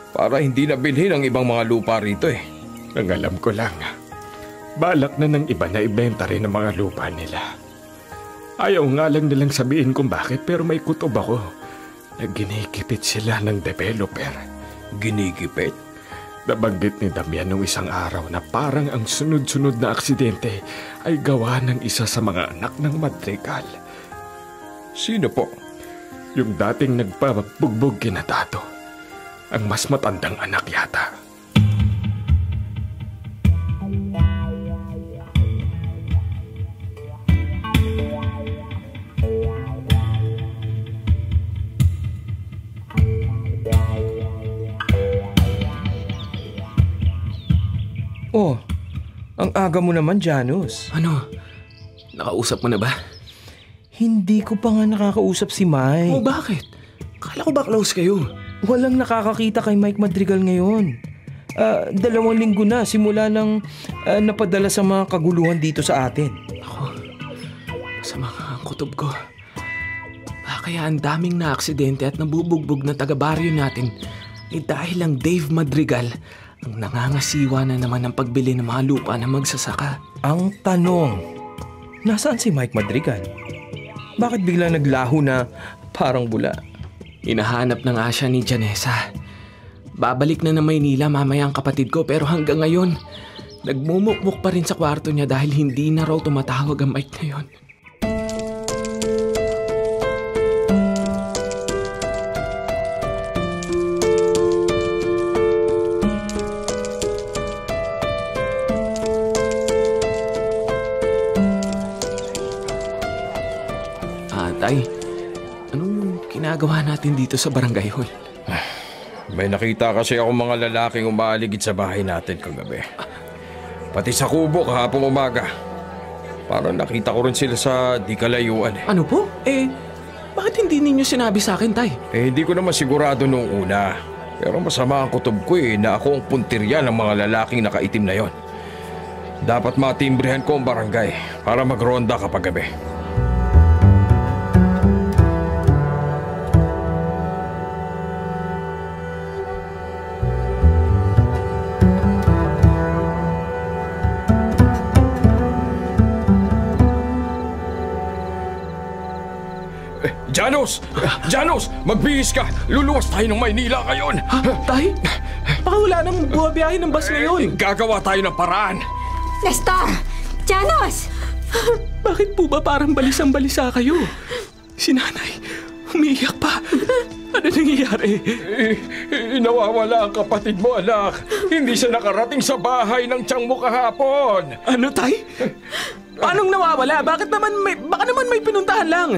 para hindi na bilhin ang ibang mga lupa rito eh. Ang alam ko lang, balak na ng iba na ibenta rin ang mga lupa nila. Ayaw nga lang nilang sabihin kung bakit pero may kutob ako na ginikipit sila ng developer. Ginikipit? Nabanggit ni Damian nung isang araw na parang ang sunod-sunod na aksidente ay gawa ng isa sa mga anak ng Madrigal. Sino po? Yung dating nagpabugbog kina Tato. Ang mas matandang anak yata. Oh, ang aga mo naman, Janus. Ano? Nakausap mo na ba? Hindi ko pa nga nakakausap si Mike. Oh, bakit? Kala ko ba close kayo? Walang nakakakita kay Mike Madrigal ngayon. 2 linggo na simula nang napadala sa mga kaguluhan dito sa atin. Ako, sa mga kutob ko. Kaya ang daming na-aksidente at nabubugbog na taga-baryo natin dahil lang Dave Madrigal ang nangangasiwa na naman ng pagbili ng mga lupa na magsasaka. Ang tanong, nasaan si Mike Madrigal? Bakit bigla naglaho na parang bula? Hinahanap na nga siya ni Janessa. Babalik na Maynila mamaya ang kapatid ko pero hanggang ngayon, nagmumukmuk pa rin sa kwarto niya dahil hindi na raw tumatawag ang Mike na yon. Tay, anong ginagawa natin dito sa barangay hall? May nakita kasi ako mga lalaking umaaligid sa bahay natin kagabi. Pati sa kubo kahapong umaga. Parang nakita ko rin sila sa di kalayuan eh. Ano po? Bakit hindi ninyo sinabi sa akin, Tay? Hindi ko naman sigurado nung una. Pero masama ang kutob ko na ako ang puntirya ng mga lalaking nakaitim na yon. Dapat matimbrehan ko ang barangay para magronda kapag gabi. Janus! Janus! Magbihis ka! Luluwas tayo ng Maynila ngayon! Ha? Tay? Baka wala nang buhabiyahe ng bus ngayon. Gagawa tayo ng paraan! Nestor! Janus! Bakit po ba parang balisang-balisa kayo? Si nanay, umiiyak pa. Ano nangyayari? Nawawala ang kapatid mo, anak. Hindi siya nakarating sa bahay ng tiyang mo kahapon. Ano, Tay? Paanong nawawala? Baka naman may pinuntahan lang.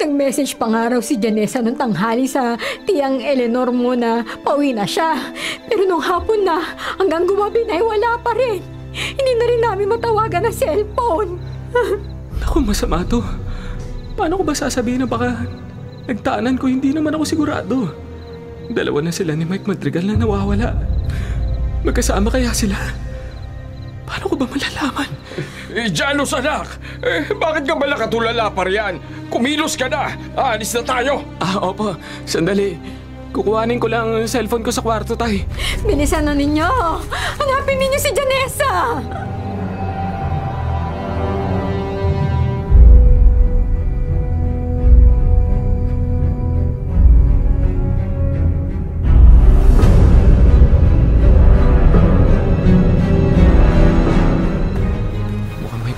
Nag-message pa nga raw si Janessa nung tanghali sa tiyang Eleanor mo na pauwi na siya. Pero nung hapon na, hanggang gumabi na wala pa rin. Hindi na rin namin matawagan ng cellphone. Naku, masama to. Paano ko ba sasabihin na baka nagtaanan ko? Hindi naman ako sigurado. 2 na sila ni Mike Madrigal na nawawala. Magkasama kaya sila? Paano ko ba malalaman? Janus, anak! Bakit ka ba nakatulala pa riyan? Kumilos ka na! Aalis na tayo! Opo. Sandali. Kukuhanin ko lang ang cellphone ko sa kwarto, Tay. Bilisan na ninyo! Hanapin ninyo si Janessa!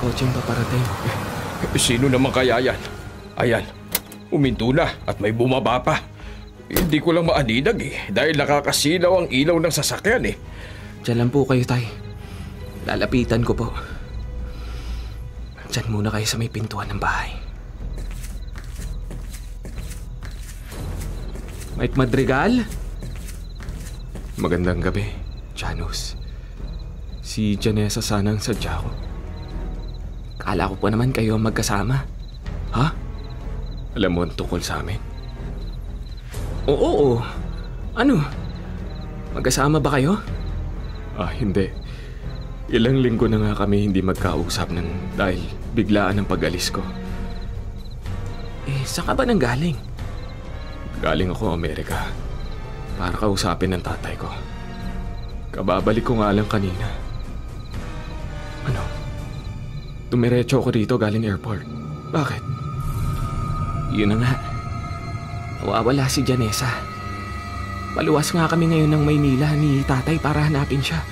Kotseng paparating. Sino naman kaya yan? Ayan, uminto na at may bumaba pa. Hindi ko lang maaninag dahil nakakasilaw ang ilaw ng sasakyan eh. Diyan lang po kayo, Tay. Lalapitan ko po. Diyan muna kayo sa may pintuan ng bahay. Mike Madrigal? Magandang gabi, Janus. Si Janessa sana ang sadya ko. Kala ko pa naman kayo ang magkasama. Ha? Alam mo ang tungkol sa amin? Oo. Ano? Magkasama ba kayo? Hindi. Ilang linggo na nga kami hindi magkausap dahil biglaan ang pag-alis ko. Saan ka ba nanggaling? Galing ako Amerika para kausapin ng tatay ko. Kababalik ko nga lang kanina. Ano? Tumiretso ako dito galing airport. Bakit? Yun na nga. Nawawala si Janessa. Paluwas nga kami ngayon ng Maynila ni tatay para hanapin siya.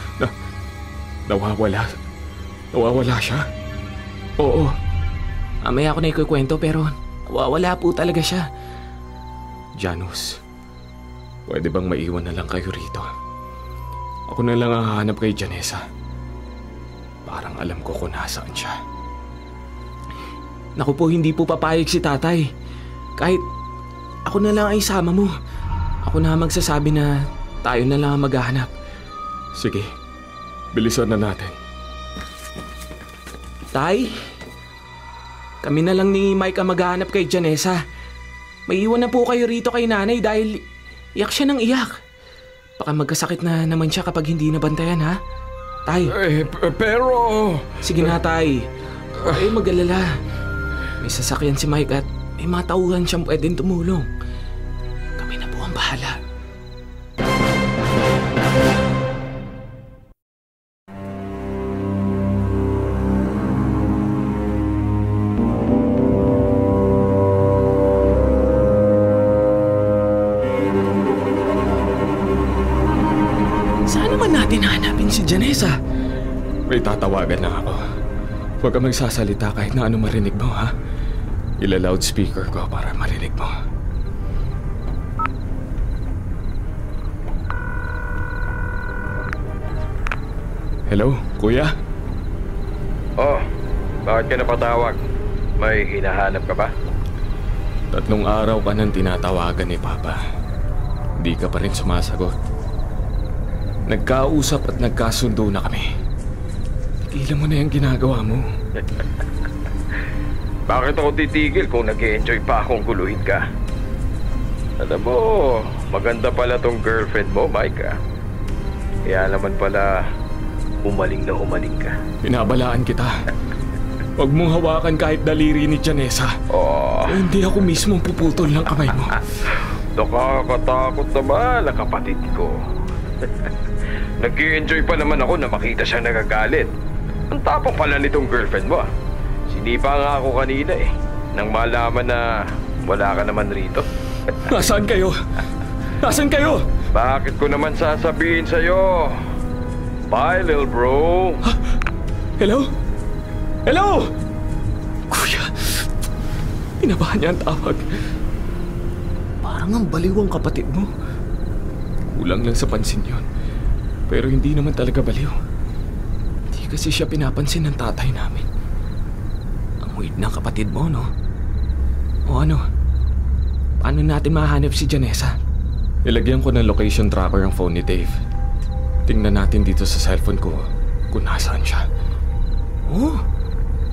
Nawawala? Nawawala siya? Oo. Mamaya ako na ikukwento pero nawawala po talaga siya. Janus, pwede bang maiwan na lang kayo rito? Ako na lang ang hahanap kay Janessa. Parang alam ko kung nasaan siya. Naku po, hindi po papayag si tatay. Kahit ako na lang ay sama mo. Ako na magsasabi na tayo na lang ang maghahanap. Sige, bilisan na natin. Tay, kami na lang ni Mike ang maghahanap kay Janessa. May iwan na po kayo rito kay nanay dahil iyak siya ng iyak. Baka magkasakit na naman siya kapag hindi nabantayan, ha? Tay. Pero... Sige na, tay. Mag-alala. May sasakyan si Mike at may matauhan siyang pwedeng tumulong. Kami na po ang bahala. Saan naman natin hanapin si Janessa? May tatawagan na ako. Huwag ka magsasalita kahit na ano marinig mo, ha? Ila-loudspeaker ko para marinig mo. Hello, kuya? Bakit ka napatawag? May hinahanap ka ba? 3 araw ka nang tinatawagan ni Papa. Di ka pa rin sumasagot. Nagkausap at nagkasundo na kami. Tigilan mo na yung ginagawa mo. Bakit ako titigil kung nag-e-enjoy pa akong guluhin ka? Alam mo, maganda pala tong girlfriend mo, Mike, ha? Kaya naman pala, umaling na umaling ka. Pinabalaan kita. Huwag mong hawakan kahit daliri ni Janessa. Hindi ako mismo puputol ng kamay mo. Nakakatakot naman ang kapatid ko. Nag-i-enjoy pa naman ako na makita siya nagagalit. Ang tapang pala nitong girlfriend mo, Sinipa nga ako kanina nang malaman na wala ka naman rito. Nasaan kayo? Nasaan kayo? Bakit ko naman sasabihin sa'yo? Bye, little bro. Ha? Hello? Hello? Kuya, pinabahan niya ang tawag. Parang ang baliw ang kapatid mo. Kulang lang sa pansin yun. Pero hindi naman talaga baliw. Hindi kasi siya pinapansin ng tatay namin. Ang weird na kapatid mo, no? O ano? Paano natin mahanap si Janessa? Ilagyan ko ng location tracker ang phone ni Dave. Tingnan natin dito sa cellphone ko kung nasaan siya. Oh,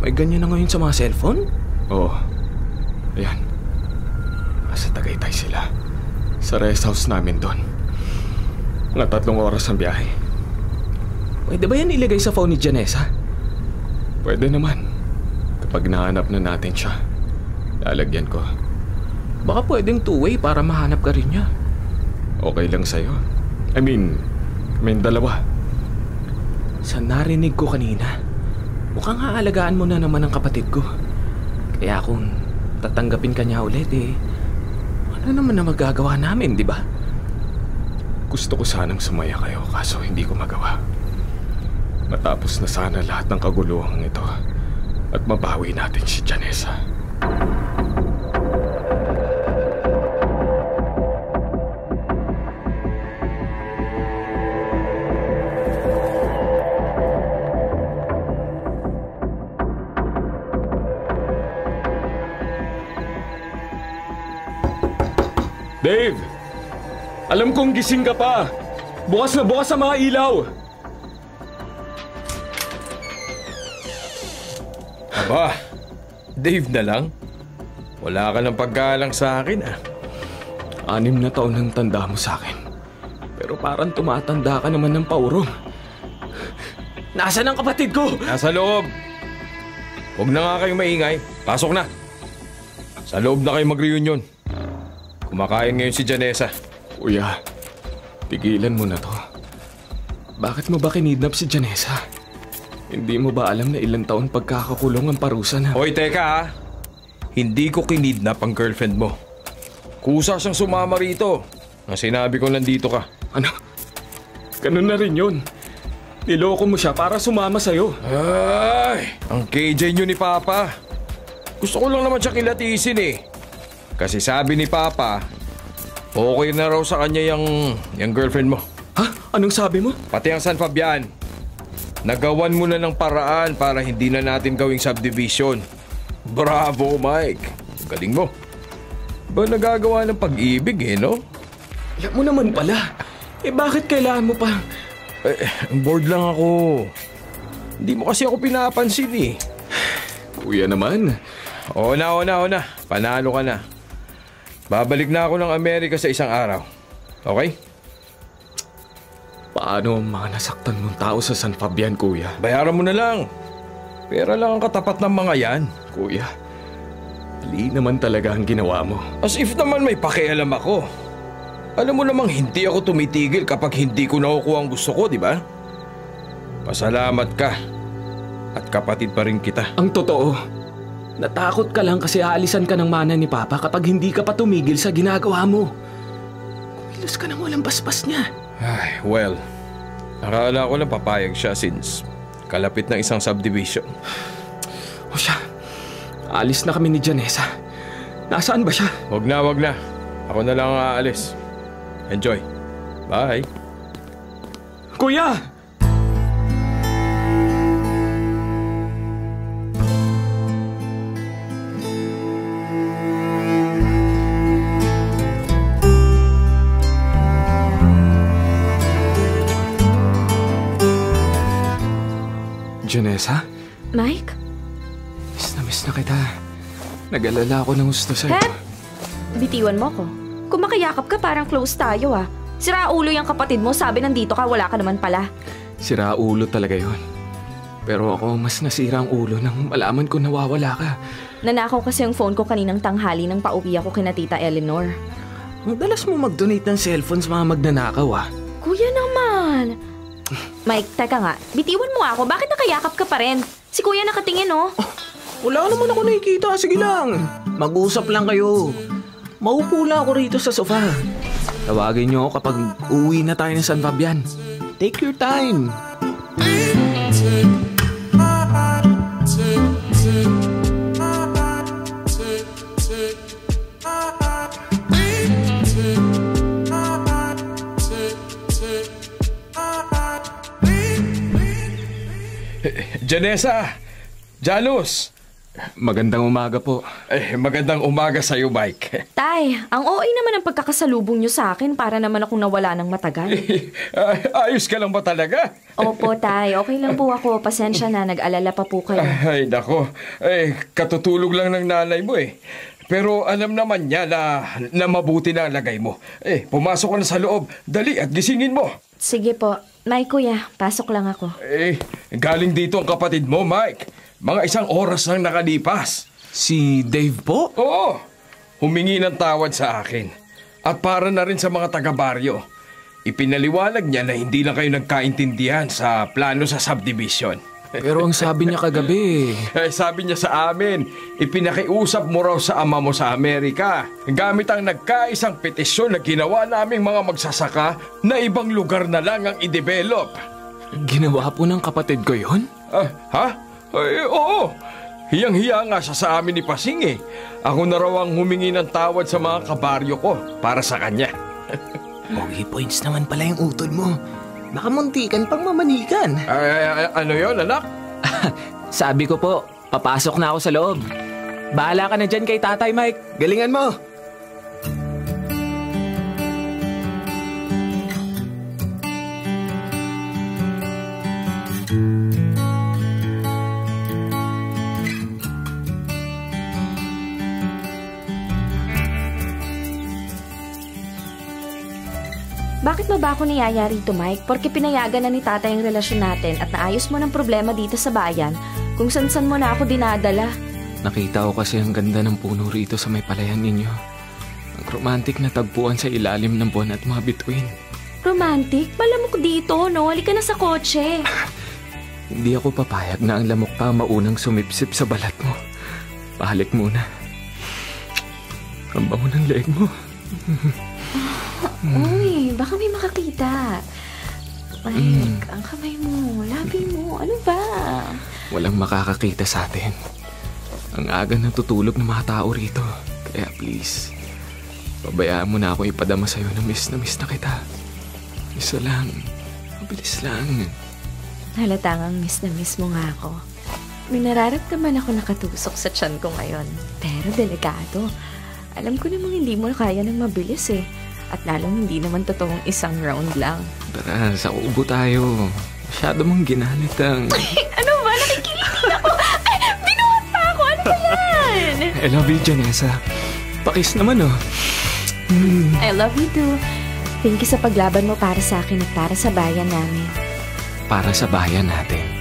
may ganyan na ngayon sa mga cellphone? Oo. Ayan. Nasa Tagaytay sila. Sa rest house namin doon. Mga 3 oras ang biyahe. Pwede ba yan ilagay sa phone ni Janessa? Pwede naman. Kapag nahanap na natin siya, lalagyan ko. Baka pwedeng 2-way para mahanap ka rin niya. Okay lang sa'yo. I mean, may dalawa. Sa narinig ko kanina, mukhang haalagaan mo na naman ang kapatid ko. Kaya kung tatanggapin ka niya ulit ano naman na magagawa namin, di ba? Gusto ko sanang sumaya kayo kaso hindi ko magawa. Matapos na sana lahat ng kaguluhan ito at mabawi natin si Janessa. Dave! Alam kong gising ka pa. Bukas na bukas ang mga ilaw. Aba, Dave na lang? Wala ka ng paggalang sa akin 6 na taon ang tanda mo sa akin. Pero parang tumatanda ka naman ng paurong. Nasaan ang kapatid ko? Nasa loob. Huwag na nga kayong maingay. Pasok na. Sa loob na kayo mag-reunion. Kumakain ngayon si Janessa. Kuya, tigilan mo na to. Bakit mo ba kinidnap si Janessa? Hindi mo ba alam na ilang taon pagkakakulong ang parusa na? Hoy, teka Hindi ko kinidnap ang girlfriend mo. Kusa siyang sumama rito. Ang sinabi ko nandito ka. Ano? Ganun na rin yun. Niloko mo siya para sumama sa'yo. Ay, ang KJ nyo ni Papa. Gusto ko lang naman siya kilatisin Kasi sabi ni Papa, okay na raw sa kanya yung girlfriend mo. Ha? Anong sabi mo? Pati ang San Fabian. Nagawan mo na ng paraan para hindi na natin gawing subdivision. Bravo, Mike. Galing mo. Ba nagagawa ng pag-ibig no? Alam mo naman pala. Bakit kailangan mo pa? Bored lang ako. Hindi mo kasi ako pinapansin Kuya naman. Oo na. Panalo ka na. Babalik na ako ng Amerika sa isang araw. Okay? Paano ang mga nasaktan mong tao sa San Fabian, kuya? Bayaran mo na lang. Pera lang ang katapat ng mga yan. Kuya, mali naman talaga ang ginawa mo. As if naman may pakialam ako. Alam mo namang hindi ako tumitigil kapag hindi ko nakukuha ang gusto ko, di ba? Pasalamat ka. At kapatid pa rin kita. Ang totoo, natakot ka lang kasi aalisan ka ng mana ni Papa kapag hindi ka pa tumigil sa ginagawa mo. Kumilos ka nang walang basbas niya. Ay, well, akala ko lang papayag siya since kalapit ng isang subdivision. O siya, alis na kami ni Janessa. Nasaan ba siya? Wag na. Ako na lang ang aalis. Enjoy. Bye. Kuya! Janessa? Mike? Miss na kita. Nag-alala ako ng gusto sa'yo. Hep! Bitiwan mo ko. Kung makayakap ka, parang close tayo Sira ulo yung kapatid mo, sabi nandito ka, wala ka naman pala. Sira ulo talaga yon. Pero ako mas nasira ang ulo nang malaman ko nawawala ka. Nanakaw kasi yung phone ko kaninang tanghali nang pauwi ako kina Tita Eleanor. Ang dalas mo mag-donate ng cellphone sa mga magnanakaw Kuya naman! Mike, teka nga, bitiwan mo ako, bakit nakayakap ka pa rin? Si kuya nakatingin Wala naman ako nakikita, sige lang. Mag-usap lang kayo. Maupo lang ako rito sa sofa. Tawagin niyo ako kapag uwi na tayo ng San Fabian. Take your time. Janessa! Janus! Magandang umaga po. Magandang umaga sa'yo, Mike. Tay, ang OA naman ang pagkakasalubong niyo sa akin para naman akong nawala ng matagal. Ayos ka lang ba talaga? Opo, Tay. Okay lang po ako. Pasensya na. Nag-alala pa po kayo. Ay, nako. Katutulog lang ng nanay mo Pero alam naman niya na mabuti na ang lagay mo. Pumasok ka na sa loob. Dali at gisingin mo. Sige po. May kuya, pasok lang ako. Galing dito ang kapatid mo, Mike. Mga 1 oras lang nakalipas. Si Dave po? Oo. Humingi ng tawad sa akin. At para na rin sa mga taga-baryo. Ipinaliwanag niya na hindi lang kayo nagkaintindihan sa plano sa subdivision. Pero ang sabi niya kagabi... Sabi niya sa amin, ipinakiusap mo raw sa ama mo sa Amerika. Gamit ang nagkaisang petisyon na ginawa naming mga magsasaka na ibang lugar na lang ang i-develop. Ginawa po ng kapatid ko yun? Ha? Oo. Hiyang-hiya nga siya sa amin ni Pasing Ako na raw ang humingi ng tawad sa mga kabaryo ko para sa kanya. Pogi points naman pala yung utod mo. Nakamuntikan pang mamanikan. Ano yon, anak? Sabi ko po, papasok na ako sa loob. Bahala ka na dyan kay Tatay Mike. Galingan mo. ba ako niyaya rito, Mike? Porque pinayagan na ni tatay ang relasyon natin at naayos mo ng problema dito sa bayan kung san-san mo na ako dinadala. Nakita ko kasi ang ganda ng puno rito sa may palayan ninyo. Ang romantic na tagpuan sa ilalim ng buwan at mga bituin. Romantic? Malamok dito, no? Halika na sa kotse. Hindi ako papayag na ang lamok pa maunang sumipsip sa balat mo. Pahalik muna. Ang bango ng leeg mo. Uy, baka may makakita. Mike, ang kamay mo, labi mo, ano ba? Walang makakakita sa atin. Ang aga ng tutulog ng mga tao rito. Kaya please, pabayaan mo na ako ipadama sa'yo na miss na kita. Isa lang. Mabilis lang. Halatang miss na miss mo nga ako. May nararamdaman ako nakatusok sa tiyan ko ngayon. Pero delikado. Alam ko namang hindi mo kaya ng mabilis eh. At lalong hindi naman totoong isang round lang. Tara, sa ubo tayo. Masyado mong ginalit ang... Ano ba? Nakikilig ako! Ay, binuhat pa ako! Ano ba yan? I love you, Janessa. Pakis naman, oh. I love you too. Thank you sa paglaban mo para sa akin at para sa bayan namin. Para sa bayan natin.